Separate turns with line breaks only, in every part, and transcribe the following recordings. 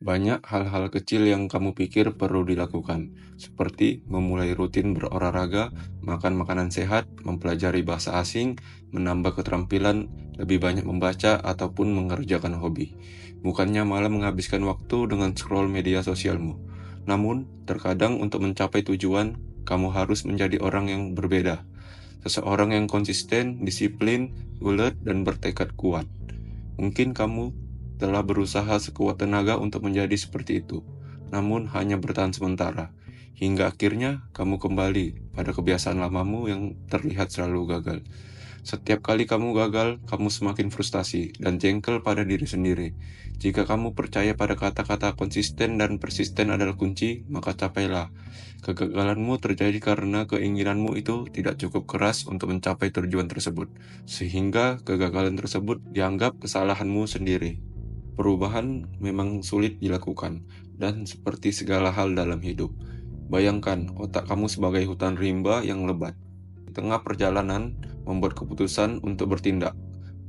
Banyak hal-hal kecil yang kamu pikir perlu dilakukan, seperti memulai rutin berolahraga, makan makanan sehat, mempelajari bahasa asing, menambah keterampilan, lebih banyak membaca, ataupun mengerjakan hobi. Bukannya malah menghabiskan waktu dengan scroll media sosialmu. Namun, terkadang untuk mencapai tujuan, kamu harus menjadi orang yang berbeda. Seseorang yang konsisten, disiplin, ulet, dan bertekad kuat. Mungkin kamu telah berusaha sekuat tenaga untuk menjadi seperti itu, namun hanya bertahan sementara, hingga akhirnya kamu kembali pada kebiasaan lamamu yang terlihat selalu gagal. Setiap kali kamu gagal, kamu semakin frustasi dan jengkel pada diri sendiri. Jika kamu percaya pada kata-kata konsisten dan persisten adalah kunci, maka capailah. Kegagalanmu terjadi karena keinginanmu itu tidak cukup keras untuk mencapai tujuan tersebut, sehingga kegagalan tersebut dianggap kesalahanmu sendiri. Perubahan memang sulit dilakukan, dan seperti segala hal dalam hidup, bayangkan otak kamu sebagai hutan rimba yang lebat. Di tengah perjalanan, membuat keputusan untuk bertindak.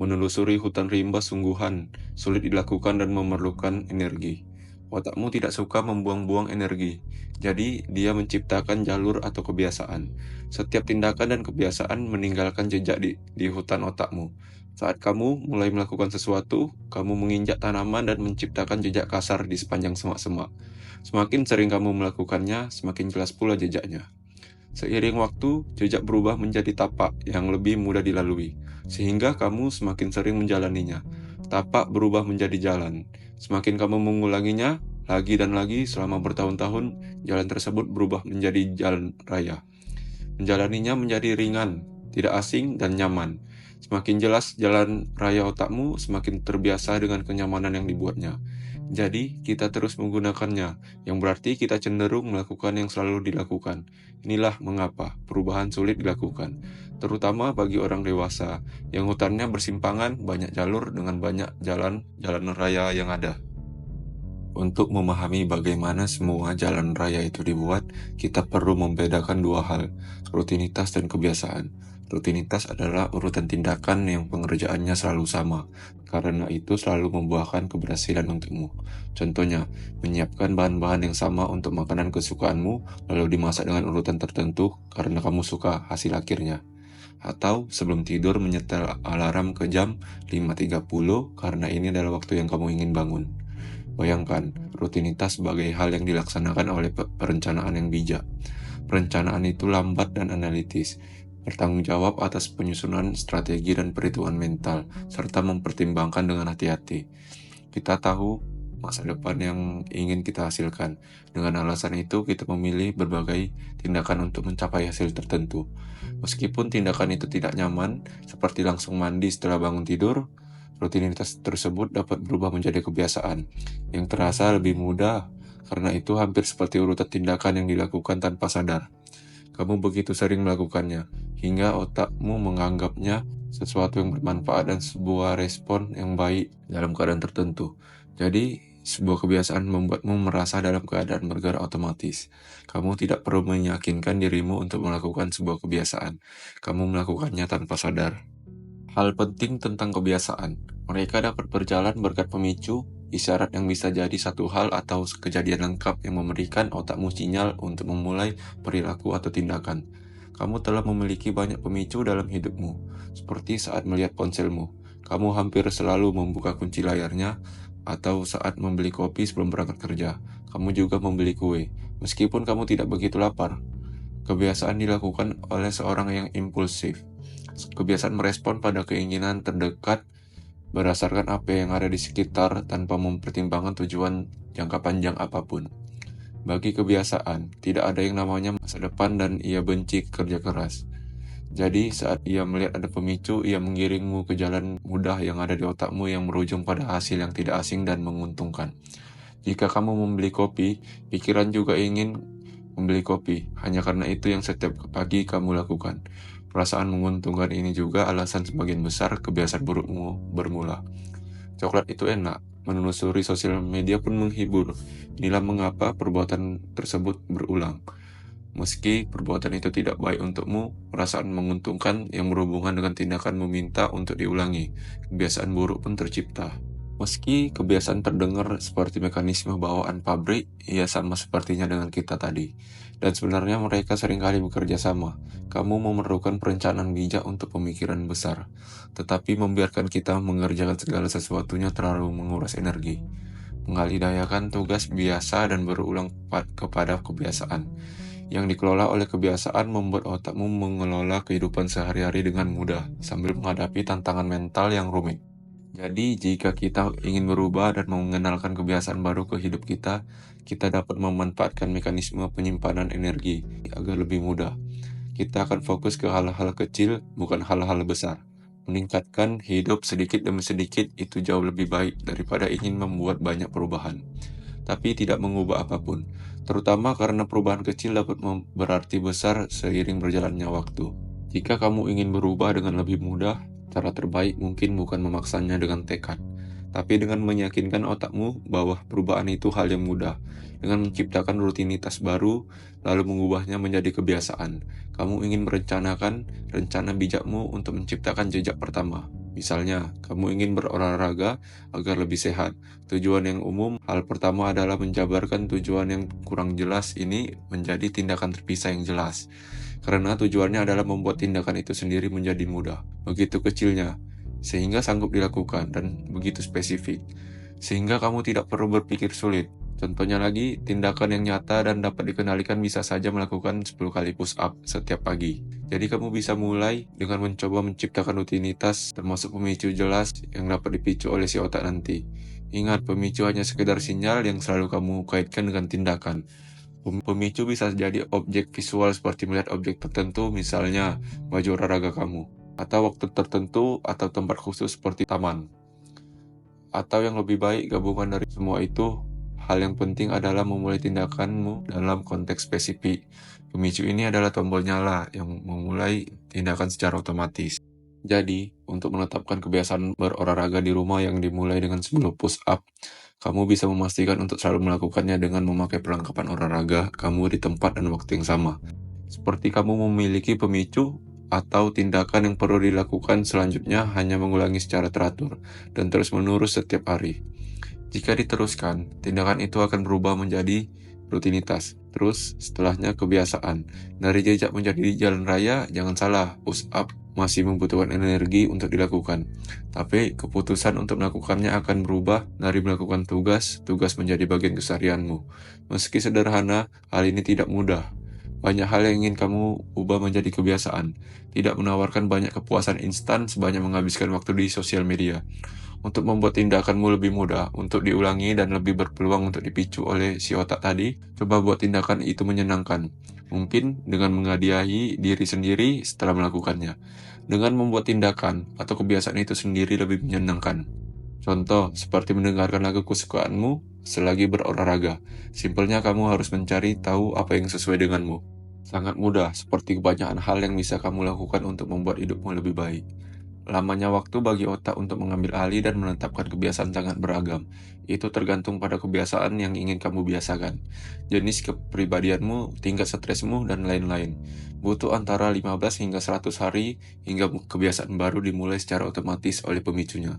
Menelusuri hutan rimba sungguhan, sulit dilakukan dan memerlukan energi. Otakmu tidak suka membuang-buang energi, jadi dia menciptakan jalur atau kebiasaan. Setiap tindakan dan kebiasaan meninggalkan jejak di hutan otakmu. Saat kamu mulai melakukan sesuatu, kamu menginjak tanaman dan menciptakan jejak kasar di sepanjang semak-semak. Semakin sering kamu melakukannya, semakin jelas pula jejaknya. Seiring waktu, jejak berubah menjadi tapak yang lebih mudah dilalui, sehingga kamu semakin sering menjalaninya. Tapak berubah menjadi jalan. Semakin kamu mengulanginya, lagi dan lagi selama bertahun-tahun, jalan tersebut berubah menjadi jalan raya. Menjalaninya menjadi ringan, tidak asing, dan nyaman. Semakin jelas jalan raya otakmu, semakin terbiasa dengan kenyamanan yang dibuatnya. Jadi, kita terus menggunakannya, yang berarti kita cenderung melakukan yang selalu dilakukan. Inilah mengapa perubahan sulit dilakukan, terutama bagi orang dewasa, yang hutannya bersimpangan, banyak jalur dengan banyak jalan raya yang ada. Untuk memahami bagaimana semua jalan raya itu dibuat, kita perlu membedakan dua hal, rutinitas dan kebiasaan. Rutinitas adalah urutan tindakan yang pengerjaannya selalu sama, karena itu selalu membuahkan keberhasilan untukmu. Contohnya, menyiapkan bahan-bahan yang sama untuk makanan kesukaanmu, lalu dimasak dengan urutan tertentu karena kamu suka hasil akhirnya. Atau sebelum tidur menyetel alarm ke jam 5.30 karena ini adalah waktu yang kamu ingin bangun. Bayangkan, rutinitas sebagai hal yang dilaksanakan oleh perencanaan yang bijak. Perencanaan itu lambat dan analitis, bertanggung jawab atas penyusunan strategi dan perhitungan mental, serta mempertimbangkan dengan hati-hati. Kita tahu masa depan yang ingin kita hasilkan. Dengan alasan itu, kita memilih berbagai tindakan untuk mencapai hasil tertentu. Meskipun tindakan itu tidak nyaman, seperti langsung mandi setelah bangun tidur, rutinitas tersebut dapat berubah menjadi kebiasaan yang terasa lebih mudah, karena itu hampir seperti urutan tindakan yang dilakukan tanpa sadar. Kamu begitu sering melakukannya, hingga otakmu menganggapnya sesuatu yang bermanfaat dan sebuah respon yang baik dalam keadaan tertentu. Jadi, sebuah kebiasaan membuatmu merasa dalam keadaan bergerak otomatis. Kamu tidak perlu meyakinkan dirimu untuk melakukan sebuah kebiasaan. Kamu melakukannya tanpa sadar. Hal penting tentang kebiasaan, mereka dapat berjalan berkat pemicu, isyarat yang bisa jadi satu hal atau kejadian lengkap yang memberikan otakmu sinyal untuk memulai perilaku atau tindakan. Kamu telah memiliki banyak pemicu dalam hidupmu, seperti saat melihat ponselmu. Kamu hampir selalu membuka kunci layarnya, atau saat membeli kopi sebelum berangkat kerja. Kamu juga membeli kue, meskipun kamu tidak begitu lapar. Kebiasaan dilakukan oleh seorang yang impulsif. Kebiasaan merespon pada keinginan terdekat berdasarkan apa yang ada di sekitar tanpa mempertimbangkan tujuan jangka panjang apapun. Bagi kebiasaan, tidak ada yang namanya masa depan dan ia benci kerja keras. Jadi saat ia melihat ada pemicu, ia menggiringmu ke jalan mudah yang ada di otakmu yang berujung pada hasil yang tidak asing dan menguntungkan. Jika kamu membeli kopi, pikiran juga ingin membeli kopi, hanya karena itu yang setiap pagi kamu lakukan. Perasaan menguntungkan ini juga alasan sebagian besar kebiasaan burukmu bermula. Coklat itu enak, menelusuri sosial media pun menghibur. Inilah mengapa perbuatan tersebut berulang. Meski perbuatan itu tidak baik untukmu, perasaan menguntungkan yang berhubungan dengan tindakan meminta untuk diulangi. Kebiasaan buruk pun tercipta. Meski kebiasaan terdengar seperti mekanisme bawaan pabrik, ia sama sepertinya dengan kita tadi. Dan sebenarnya mereka seringkali bekerja sama. Kamu memerlukan perencanaan bijak untuk pemikiran besar, tetapi membiarkan kita mengerjakan segala sesuatunya terlalu menguras energi. Mengalihdayakan tugas biasa dan berulang kepada kebiasaan. Yang dikelola oleh kebiasaan membuat otakmu mengelola kehidupan sehari-hari dengan mudah, sambil menghadapi tantangan mental yang rumit. Jadi, jika kita ingin berubah dan mengenalkan kebiasaan baru ke hidup kita dapat memanfaatkan mekanisme penyimpanan energi agar lebih mudah. Kita akan fokus ke hal-hal kecil, bukan hal-hal besar. Meningkatkan hidup sedikit demi sedikit itu jauh lebih baik daripada ingin membuat banyak perubahan, tapi tidak mengubah apapun. Terutama karena perubahan kecil dapat berarti besar seiring berjalannya waktu. Jika kamu ingin berubah dengan lebih mudah, cara terbaik mungkin bukan memaksanya dengan tekad, tapi dengan meyakinkan otakmu bahwa perubahan itu hal yang mudah. Dengan menciptakan rutinitas baru, lalu mengubahnya menjadi kebiasaan. Kamu ingin merencanakan rencana bijakmu untuk menciptakan jejak pertama. Misalnya, kamu ingin berolahraga agar lebih sehat. Tujuan yang umum, hal pertama adalah menjabarkan tujuan yang kurang jelas ini menjadi tindakan terpisah yang jelas. Karena tujuannya adalah membuat tindakan itu sendiri menjadi mudah. Begitu kecilnya, sehingga sanggup dilakukan, dan begitu spesifik, sehingga kamu tidak perlu berpikir sulit. Contohnya lagi, tindakan yang nyata dan dapat dikendalikan bisa saja melakukan 10 kali push up setiap pagi. Jadi kamu bisa mulai dengan mencoba menciptakan rutinitas termasuk pemicu jelas yang dapat dipicu oleh si otak nanti. Ingat, pemicu hanya sekedar sinyal yang selalu kamu kaitkan dengan tindakan. Pemicu bisa jadi objek visual seperti melihat objek tertentu, misalnya baju olahraga kamu, atau waktu tertentu atau tempat khusus seperti taman. Atau yang lebih baik gabungan dari semua itu, hal yang penting adalah memulai tindakanmu dalam konteks spesifik. Pemicu ini adalah tombol nyala yang memulai tindakan secara otomatis. Jadi, untuk menetapkan kebiasaan berolahraga di rumah yang dimulai dengan 10 push up, kamu bisa memastikan untuk selalu melakukannya dengan memakai perlengkapan olahraga kamu di tempat dan waktu yang sama. Seperti kamu memiliki pemicu atau tindakan yang perlu dilakukan selanjutnya hanya mengulangi secara teratur dan terus-menerus setiap hari. Jika diteruskan, tindakan itu akan berubah menjadi rutinitas. Terus, setelahnya kebiasaan. Dari jejak menjadi jalan raya, jangan salah, push up masih membutuhkan energi untuk dilakukan. Tapi, keputusan untuk melakukannya akan berubah dari melakukan tugas menjadi bagian keseharianmu. Meski sederhana, hal ini tidak mudah. Banyak hal yang ingin kamu ubah menjadi kebiasaan. Tidak menawarkan banyak kepuasan instan sebanyak menghabiskan waktu di sosial media. Untuk membuat tindakanmu lebih mudah untuk diulangi dan lebih berpeluang untuk dipicu oleh si otak tadi, coba buat tindakan itu menyenangkan. Mungkin dengan menghadiahi diri sendiri setelah melakukannya. Dengan membuat tindakan atau kebiasaan itu sendiri lebih menyenangkan. Contoh, seperti mendengarkan lagu kesukaanmu selagi berolahraga. Simpelnya kamu harus mencari tahu apa yang sesuai denganmu. Sangat mudah, seperti kebanyakan hal yang bisa kamu lakukan untuk membuat hidupmu lebih baik. Lamanya waktu bagi otak untuk mengambil alih dan menetapkan kebiasaan sangat beragam. Itu tergantung pada kebiasaan yang ingin kamu biasakan, jenis kepribadianmu, tingkat stresmu, dan lain-lain. Butuh antara 15 hingga 100 hari hingga kebiasaan baru dimulai secara otomatis oleh pemicunya.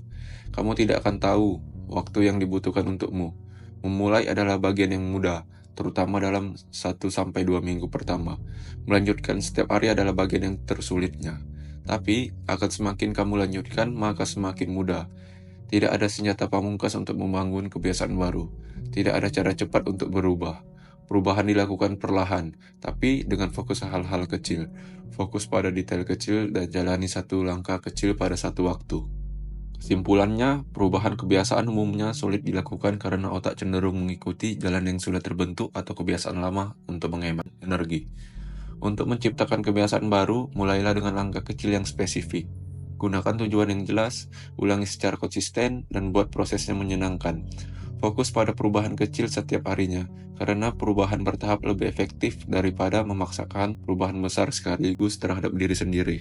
Kamu tidak akan tahu waktu yang dibutuhkan untukmu. Memulai adalah bagian yang mudah, terutama dalam 1-2 minggu pertama. Melanjutkan setiap hari adalah bagian yang tersulitnya. Tapi, akan semakin kamu lanjutkan, maka semakin mudah. Tidak ada senjata pamungkas untuk membangun kebiasaan baru. Tidak ada cara cepat untuk berubah. Perubahan dilakukan perlahan, tapi dengan fokus hal-hal kecil. Fokus pada detail kecil dan jalani satu langkah kecil pada satu waktu. Kesimpulannya, perubahan kebiasaan umumnya sulit dilakukan karena otak cenderung mengikuti jalan yang sudah terbentuk atau kebiasaan lama untuk menghemat energi. Untuk menciptakan kebiasaan baru, mulailah dengan langkah kecil yang spesifik. Gunakan tujuan yang jelas, ulangi secara konsisten, dan buat prosesnya menyenangkan. Fokus pada perubahan kecil setiap harinya, karena perubahan bertahap lebih efektif daripada memaksakan perubahan besar sekaligus terhadap diri sendiri.